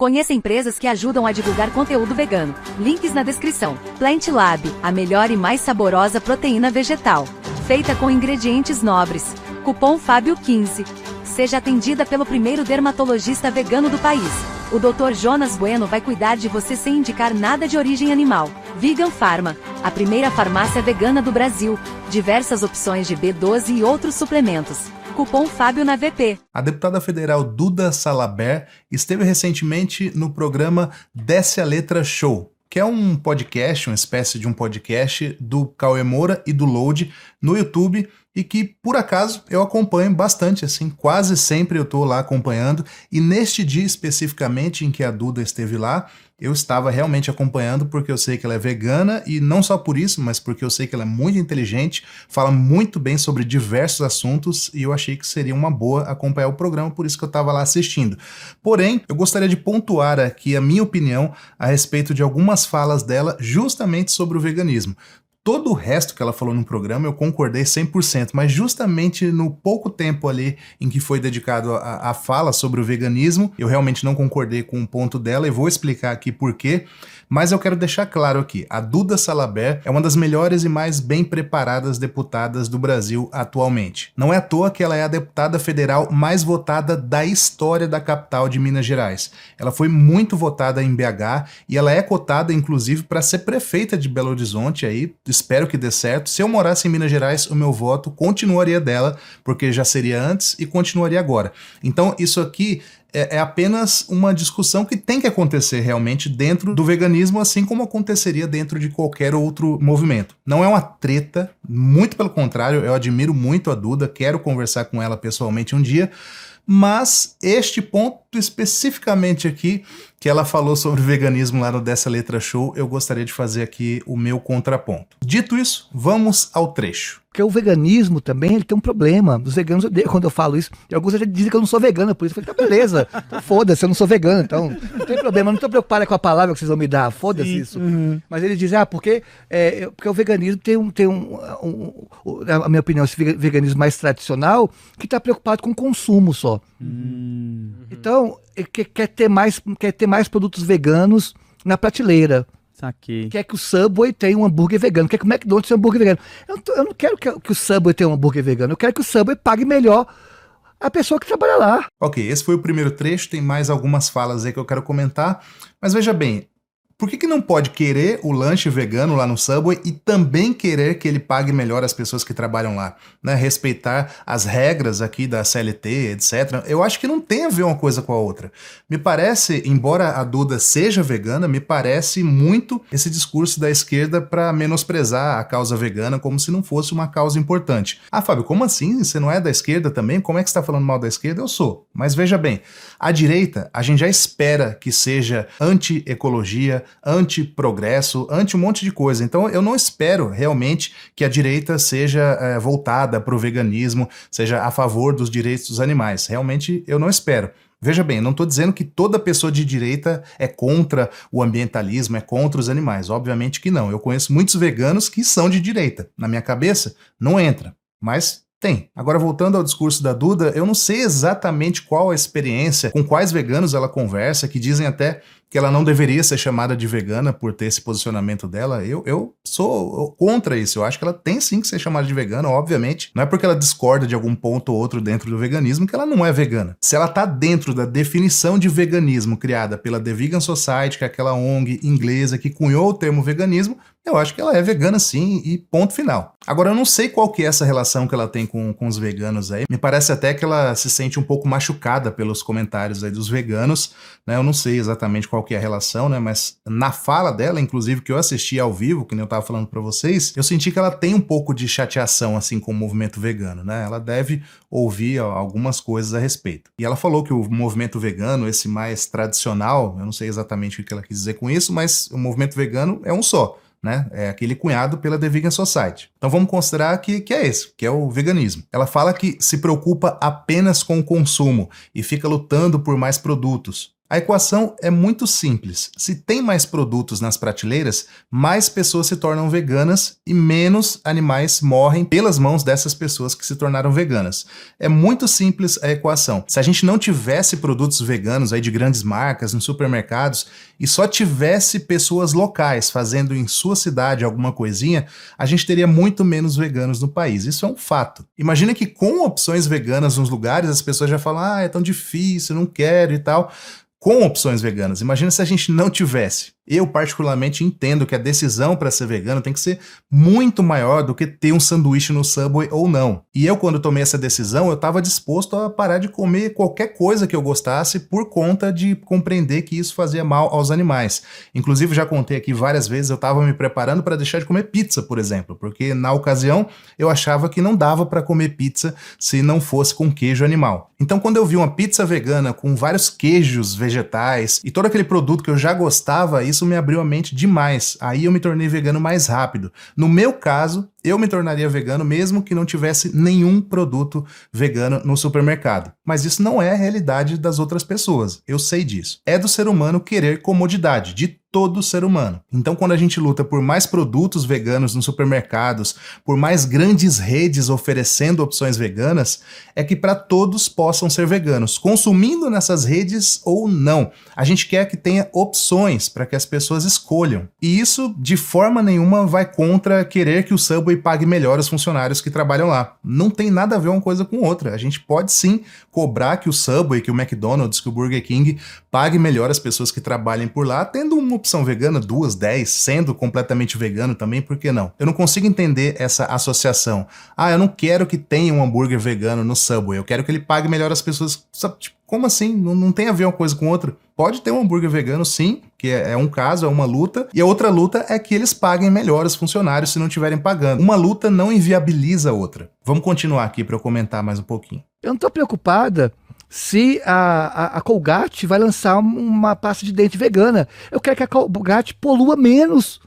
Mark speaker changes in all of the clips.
Speaker 1: Conheça empresas que ajudam a divulgar conteúdo vegano. Links na descrição. Plant Lab, a melhor e mais saborosa proteína vegetal. Feita com ingredientes nobres. Cupom Fábio15. Seja atendida pelo primeiro dermatologista vegano do país. O Dr. Jonas Bueno vai cuidar de você sem indicar nada de origem animal. Vegan Pharma, a primeira farmácia vegana do Brasil. Diversas opções de B12 e outros suplementos. Cupom Fábio na VP.
Speaker 2: A deputada federal Duda Salabert esteve recentemente no programa Desce a Letra Show, que é um podcast, uma espécie de um podcast do Cauê Moura e do Load no YouTube, e que, por acaso, eu acompanho bastante, assim, quase sempre eu estou lá acompanhando, e neste dia especificamente em que a Duda esteve lá, eu estava realmente acompanhando porque eu sei que ela é vegana, e não só por isso, mas porque eu sei que ela é muito inteligente, fala muito bem sobre diversos assuntos, e eu achei que seria uma boa acompanhar o programa, por isso que eu estava lá assistindo. Porém, eu gostaria de pontuar aqui a minha opinião a respeito de algumas falas dela justamente sobre o veganismo. Todo o resto que ela falou no programa eu concordei 100%, mas justamente no pouco tempo ali em que foi dedicado à fala sobre o veganismo, eu realmente não concordei com o ponto dela e vou explicar aqui por quê. Mas eu quero deixar claro aqui, a Duda Salabert é uma das melhores e mais bem preparadas deputadas do Brasil atualmente. Não é à toa que ela é a deputada federal mais votada da história da capital de Minas Gerais. Ela foi muito votada em BH e ela é cotada, inclusive, para ser prefeita de Belo Horizonte aí. Espero que dê certo. Se eu morasse em Minas Gerais, o meu voto continuaria dela, porque já seria antes e continuaria agora. Então, isso aqui é apenas uma discussão que tem que acontecer realmente dentro do veganismo, assim como aconteceria dentro de qualquer outro movimento. Não é uma treta, muito pelo contrário, eu admiro muito a Duda, quero conversar com ela pessoalmente um dia, mas este ponto especificamente aqui, que ela falou sobre o veganismo lá no Dessa Letra Show, eu gostaria de fazer aqui o meu contraponto. Dito isso, vamos ao trecho.
Speaker 3: Porque o veganismo também, ele tem um problema. Os veganos odeiam quando eu falo isso. E alguns já dizem que eu não sou vegana, por isso eu falei, tá beleza, então foda-se, eu não sou vegano, então não tem problema, eu não tô preocupado com a palavra que vocês vão me dar, foda-se isso. Uhum. Mas eles dizem, porque o veganismo tem a minha opinião, esse veganismo mais tradicional, que tá preocupado com o consumo só. Então, quer ter mais produtos veganos na prateleira.
Speaker 4: Saquei.
Speaker 3: Quer que o Subway tenha um hambúrguer vegano, quer que o McDonald's tenha um hambúrguer vegano. Eu não quero que o Subway tenha um hambúrguer vegano, eu quero que o Subway pague melhor a pessoa que trabalha lá.
Speaker 2: Ok, esse foi o primeiro trecho, tem mais algumas falas aí que eu quero comentar, mas veja bem, por que não pode querer o lanche vegano lá no Subway e também querer que ele pague melhor as pessoas que trabalham lá, né? Respeitar as regras aqui da CLT, etc. Eu acho que não tem a ver uma coisa com a outra. Me parece, embora a Duda seja vegana, me parece muito esse discurso da esquerda para menosprezar a causa vegana como se não fosse uma causa importante. Ah, Fábio, como assim? Você não é da esquerda também? Como é que você está falando mal da esquerda? Eu sou. Mas veja bem, a direita, a gente já espera que seja anti-ecologia, anti-progresso, anti um monte de coisa. Então eu não espero realmente que a direita seja voltada para o veganismo, seja a favor dos direitos dos animais. Realmente eu não espero. Veja bem, não estou dizendo que toda pessoa de direita é contra o ambientalismo, é contra os animais. Obviamente que não. Eu conheço muitos veganos que são de direita. Na minha cabeça, não entra. Mas tem. Agora, voltando ao discurso da Duda, eu não sei exatamente qual a experiência, com quais veganos ela conversa, que dizem até que ela não deveria ser chamada de vegana por ter esse posicionamento dela. Eu sou contra isso. Eu acho que ela tem sim que ser chamada de vegana, obviamente. Não é porque ela discorda de algum ponto ou outro dentro do veganismo que ela não é vegana. Se ela tá dentro da definição de veganismo criada pela The Vegan Society, que é aquela ONG inglesa que cunhou o termo veganismo, eu acho que ela é vegana sim e ponto final. Agora, eu não sei qual que é essa relação que ela tem com os veganos aí. Me parece até que ela se sente um pouco machucada pelos comentários aí dos veganos, né? Eu não sei exatamente qual que é a relação, né? Mas na fala dela, inclusive, que eu assisti ao vivo, que nem eu tava falando pra vocês, eu senti que ela tem um pouco de chateação, assim, com o movimento vegano, né? Ela deve ouvir algumas coisas a respeito. E ela falou que o movimento vegano, esse mais tradicional, eu não sei exatamente o que ela quis dizer com isso, mas o movimento vegano é um só, né? É aquele cunhado pela The Vegan Society. Então vamos considerar que é esse, que é o veganismo. Ela fala que se preocupa apenas com o consumo e fica lutando por mais produtos. A equação é muito simples. Se tem mais produtos nas prateleiras, mais pessoas se tornam veganas e menos animais morrem pelas mãos dessas pessoas que se tornaram veganas. É muito simples a equação. Se a gente não tivesse produtos veganos aí de grandes marcas nos supermercados e só tivesse pessoas locais fazendo em sua cidade alguma coisinha, a gente teria muito menos veganos no país. Isso é um fato. Imagina que com opções veganas nos lugares, as pessoas já falam, é tão difícil, não quero e tal. Com opções veganas. Imagina se a gente não tivesse. Eu, particularmente, entendo que a decisão para ser vegano tem que ser muito maior do que ter um sanduíche no Subway ou não. E eu, quando tomei essa decisão, eu estava disposto a parar de comer qualquer coisa que eu gostasse por conta de compreender que isso fazia mal aos animais. Inclusive, já contei aqui várias vezes, eu estava me preparando para deixar de comer pizza, por exemplo, porque na ocasião eu achava que não dava para comer pizza se não fosse com queijo animal. Então, quando eu vi uma pizza vegana com vários queijos vegetais e todo aquele produto que eu já gostava, isso me abriu a mente demais. Aí eu me tornei vegano mais rápido. No meu caso, eu me tornaria vegano mesmo que não tivesse nenhum produto vegano no supermercado. Mas isso não é a realidade das outras pessoas. Eu sei disso. É do ser humano querer comodidade, de todo ser humano. Então, quando a gente luta por mais produtos veganos nos supermercados, por mais grandes redes oferecendo opções veganas, é que para todos possam ser veganos, consumindo nessas redes ou não. A gente quer que tenha opções para que as pessoas escolham. E isso, de forma nenhuma, vai contra querer que o Subway pague melhor os funcionários que trabalham lá. Não tem nada a ver uma coisa com outra. A gente pode sim cobrar que o Subway, que o McDonald's, que o Burger King pague melhor as pessoas que trabalhem por lá, tendo uma opção vegana, 2, 10, sendo completamente vegano também, por que não? Eu não consigo entender essa associação. Eu não quero que tenha um hambúrguer vegano no Subway, eu quero que ele pague melhor as pessoas. Tipo, como assim? Não tem a ver uma coisa com outra. Pode ter um hambúrguer vegano, sim, que é um caso, é uma luta, e a outra luta é que eles paguem melhor os funcionários se não estiverem pagando. Uma luta não inviabiliza a outra. Vamos continuar aqui para eu comentar mais um pouquinho.
Speaker 3: Eu não estou preocupada se a Colgate vai lançar uma pasta de dente vegana. Eu quero que a Colgate polua menos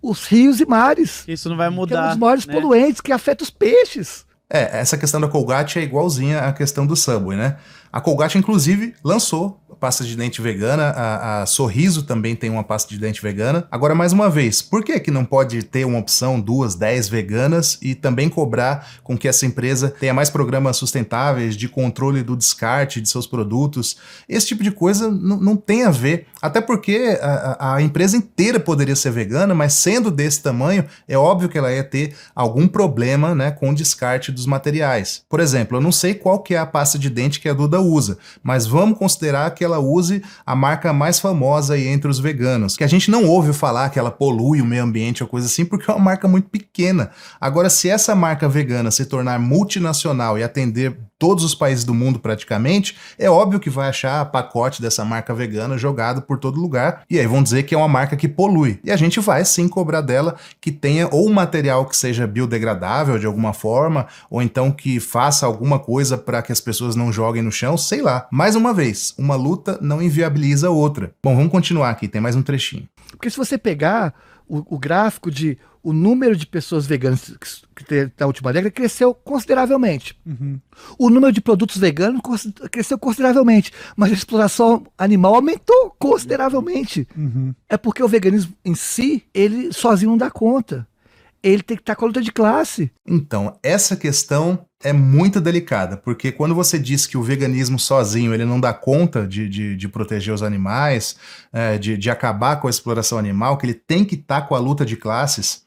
Speaker 3: os rios e mares.
Speaker 4: Isso não vai mudar.
Speaker 3: Que é um dos maiores poluentes que afeta os peixes.
Speaker 2: Essa questão da Colgate é igualzinha à questão do Subway, né? A Colgate, inclusive, lançou pasta de dente vegana, a Sorriso também tem uma pasta de dente vegana. Agora, mais uma vez, por que não pode ter uma opção 2, 10 veganas e também cobrar com que essa empresa tenha mais programas sustentáveis de controle do descarte de seus produtos? Esse tipo de coisa não tem a ver, até porque a empresa inteira poderia ser vegana, mas sendo desse tamanho, é óbvio que ela ia ter algum problema, né, com o descarte dos materiais. Por exemplo, eu não sei qual que é a pasta de dente que a Duda usa, mas vamos considerar que ela use a marca mais famosa aí entre os veganos, que a gente não ouve falar que ela polui o meio ambiente ou coisa assim, porque é uma marca muito pequena. Agora, se essa marca vegana se tornar multinacional e atender todos os países do mundo praticamente, é óbvio que vai achar pacote dessa marca vegana jogado por todo lugar, e aí vão dizer que é uma marca que polui. E a gente vai sim cobrar dela que tenha ou um material que seja biodegradável de alguma forma, ou então que faça alguma coisa para que as pessoas não joguem no chão, sei lá. Mais uma vez, uma luta não inviabiliza a outra. Bom, vamos continuar aqui, tem mais um trechinho.
Speaker 3: Porque se você pegar o gráfico de o número de pessoas veganas que na última década cresceu consideravelmente. O número de produtos veganos cresceu consideravelmente, mas a exploração animal aumentou consideravelmente. É porque o veganismo em si, ele sozinho não dá conta. Ele tem que estar com a luta de classe.
Speaker 2: Então, essa questão é muito delicada, porque quando você diz que o veganismo sozinho ele não dá conta de proteger os animais, de acabar com a exploração animal, que ele tem que estar com a luta de classes,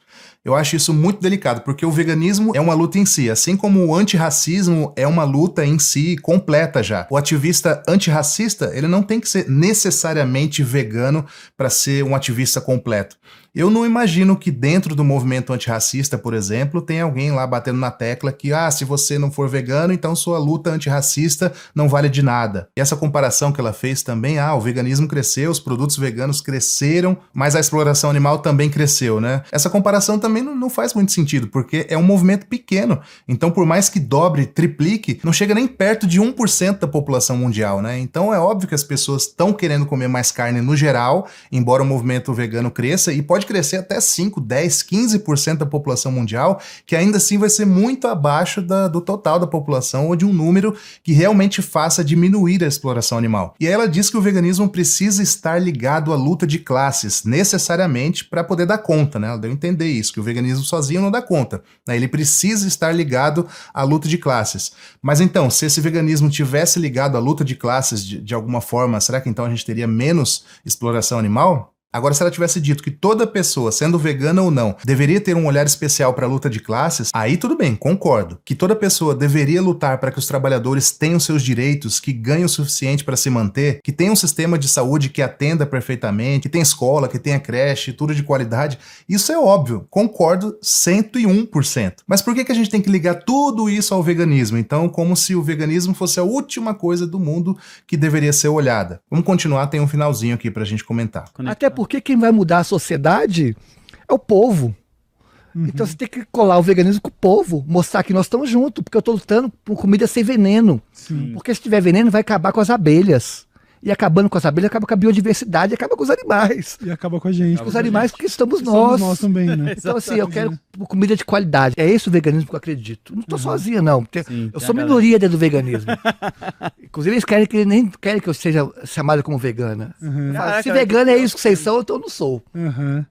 Speaker 2: eu acho isso muito delicado, porque o veganismo é uma luta em si, assim como o antirracismo é uma luta em si completa já. O ativista antirracista, ele não tem que ser necessariamente vegano para ser um ativista completo. Eu não imagino que dentro do movimento antirracista, por exemplo, tem alguém lá batendo na tecla que, se você não for vegano, então sua luta antirracista não vale de nada. E essa comparação que ela fez também, o veganismo cresceu, os produtos veganos cresceram, mas a exploração animal também cresceu, né? Essa comparação também também não faz muito sentido, porque é um movimento pequeno. Então, por mais que dobre, triplique, não chega nem perto de 1% da população mundial, né? Então, é óbvio que as pessoas estão querendo comer mais carne no geral, embora o movimento vegano cresça, e pode crescer até 5, 10, 15% da população mundial, que ainda assim vai ser muito abaixo do total da população, ou de um número que realmente faça diminuir a exploração animal. E aí ela diz que o veganismo precisa estar ligado à luta de classes, necessariamente, para poder dar conta, né? Ela deu a entender isso, que o veganismo sozinho não dá conta, né? Ele precisa estar ligado à luta de classes. Mas então, se esse veganismo tivesse ligado à luta de classes de alguma forma, será que então a gente teria menos exploração animal? Agora, se ela tivesse dito que toda pessoa, sendo vegana ou não, deveria ter um olhar especial para a luta de classes, aí tudo bem, concordo. Que toda pessoa deveria lutar para que os trabalhadores tenham seus direitos, que ganhem o suficiente para se manter, que tenha um sistema de saúde que atenda perfeitamente, que tenha escola, que tenha creche, tudo de qualidade, isso é óbvio, concordo 101%. Mas por que a gente tem que ligar tudo isso ao veganismo? Então, como se o veganismo fosse a última coisa do mundo que deveria ser olhada. Vamos continuar, tem um finalzinho aqui para a gente comentar.
Speaker 3: Até porque quem vai mudar a sociedade é o povo. Então você tem que colar o veganismo com o povo, mostrar que nós estamos juntos, porque eu estou lutando por comida sem veneno.
Speaker 4: Sim.
Speaker 3: Porque se tiver veneno, vai acabar com as abelhas. E acabando com as abelhas, acaba com a biodiversidade, acaba com os animais.
Speaker 4: E acaba com a gente.
Speaker 3: Com os animais, porque estamos
Speaker 4: Somos
Speaker 3: nós.
Speaker 4: nós também, né?
Speaker 3: Então, assim, eu quero comida de qualidade. É esse o veganismo que eu acredito. Não estou sozinha, não.
Speaker 5: Sim,
Speaker 3: Eu sou minoria dentro do veganismo. Inclusive, eles querem que nem querem que eu seja chamada como vegana. Eu falo, se vegana é isso que vocês são, então eu não sou.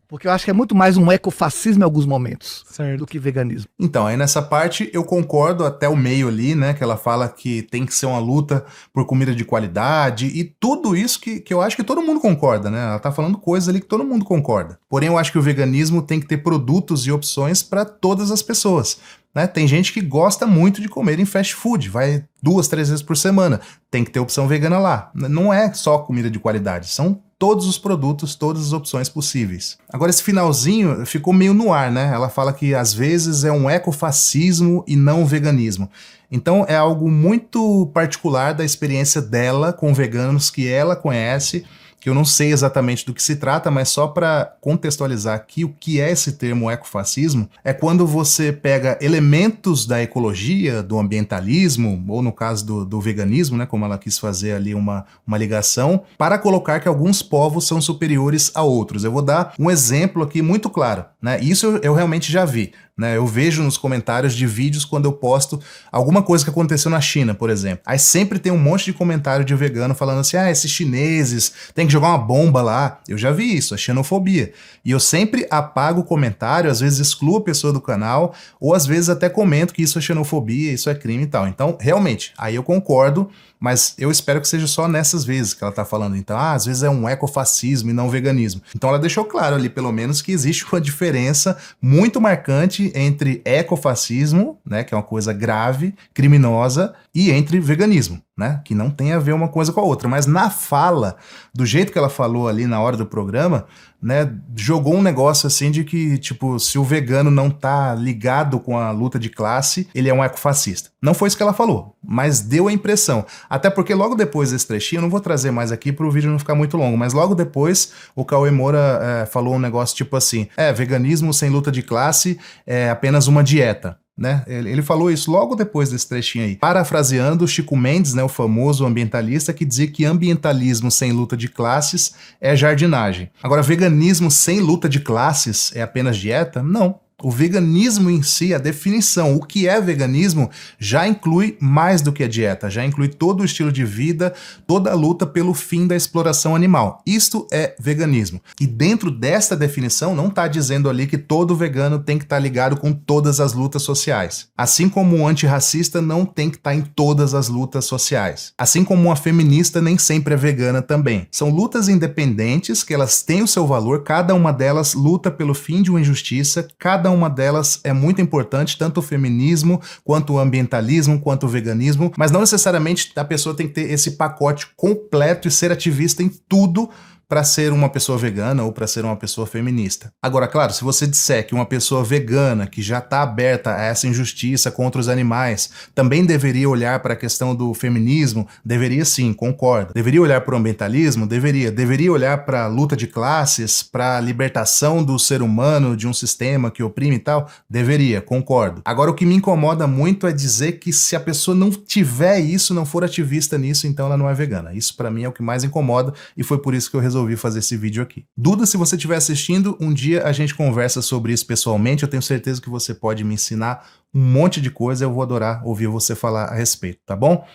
Speaker 3: Porque eu acho que é muito mais um ecofascismo em alguns momentos do que veganismo.
Speaker 2: Então, aí nessa parte eu concordo até o meio ali, né? Que ela fala que tem que ser uma luta por comida de qualidade e tudo isso que eu acho que todo mundo concorda, né? Ela tá falando coisas ali que todo mundo concorda. Porém, eu acho que o veganismo tem que ter produtos e opções para todas as pessoas. Né? Tem gente que gosta muito de comer em fast food, vai 2, 3 vezes por semana. Tem que ter opção vegana lá. Não é só comida de qualidade, são todos os produtos, todas as opções possíveis. Agora, esse finalzinho ficou meio no ar, né? Ela fala que às vezes é um ecofascismo e não veganismo. Então é algo muito particular da experiência dela com veganos que ela conhece, que eu não sei exatamente do que se trata, mas só para contextualizar aqui o que é esse termo ecofascismo, é quando você pega elementos da ecologia, do ambientalismo, ou no caso do veganismo, né, como ela quis fazer ali uma ligação, para colocar que alguns povos são superiores a outros. Eu vou dar um exemplo aqui muito claro, né? Isso eu realmente já vi. Né, eu vejo nos comentários de vídeos quando eu posto alguma coisa que aconteceu na China, por exemplo. Aí sempre tem um monte de comentário de vegano falando assim, esses chineses tem que jogar uma bomba lá. Eu já vi isso, a xenofobia. E eu sempre apago o comentário, às vezes excluo a pessoa do canal, ou às vezes até comento que isso é xenofobia, isso é crime e tal. Então, realmente, aí eu concordo, mas eu espero que seja só nessas vezes que ela tá falando. Então, às vezes é um ecofascismo e não veganismo. Então ela deixou claro ali, pelo menos, que existe uma diferença muito marcante entre ecofascismo, né, que é uma coisa grave, criminosa, e entre veganismo, né, que não tem a ver uma coisa com a outra. Mas na fala, do jeito que ela falou ali na hora do programa, né, jogou um negócio assim de que, tipo, se o vegano não tá ligado com a luta de classe, ele é um ecofascista. Não foi isso que ela falou, mas deu a impressão. Até porque logo depois desse trechinho, eu não vou trazer mais aqui pro vídeo não ficar muito longo, mas logo depois o Cauê Moura falou um negócio tipo assim, veganismo sem luta de classe é apenas uma dieta. Né? Ele falou isso logo depois desse trechinho aí, parafraseando Chico Mendes, né, o famoso ambientalista, que dizia que ambientalismo sem luta de classes é jardinagem. Agora, veganismo sem luta de classes é apenas dieta? Não. O veganismo em si, a definição, o que é veganismo, já inclui mais do que a dieta, já inclui todo o estilo de vida, toda a luta pelo fim da exploração animal. Isto é veganismo. E dentro desta definição, não está dizendo ali que todo vegano tem que estar ligado com todas as lutas sociais. Assim como um antirracista não tem que estar em todas as lutas sociais. Assim como uma feminista nem sempre é vegana também. São lutas independentes, que elas têm o seu valor, cada uma delas luta pelo fim de uma injustiça, cada uma delas é muito importante, tanto o feminismo, quanto o ambientalismo, quanto o veganismo, mas não necessariamente a pessoa tem que ter esse pacote completo e ser ativista em tudo para ser uma pessoa vegana ou para ser uma pessoa feminista. Agora, claro, se você disser que uma pessoa vegana que já está aberta a essa injustiça contra os animais também deveria olhar para a questão do feminismo, deveria sim, concordo. Deveria olhar para o ambientalismo? Deveria. Deveria olhar para a luta de classes, para a libertação do ser humano de um sistema que oprime e tal? Deveria, concordo. Agora, o que me incomoda muito é dizer que se a pessoa não tiver isso, não for ativista nisso, então ela não é vegana. Isso para mim é o que mais incomoda e foi por isso que eu resolvi fazer esse vídeo aqui. Duda, se você estiver assistindo, um dia a gente conversa sobre isso pessoalmente, eu tenho certeza que você pode me ensinar um monte de coisa, eu vou adorar ouvir você falar a respeito, tá bom?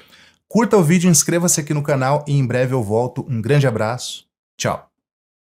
Speaker 2: Curta o vídeo, inscreva-se aqui no canal e em breve eu volto. Um grande abraço, tchau!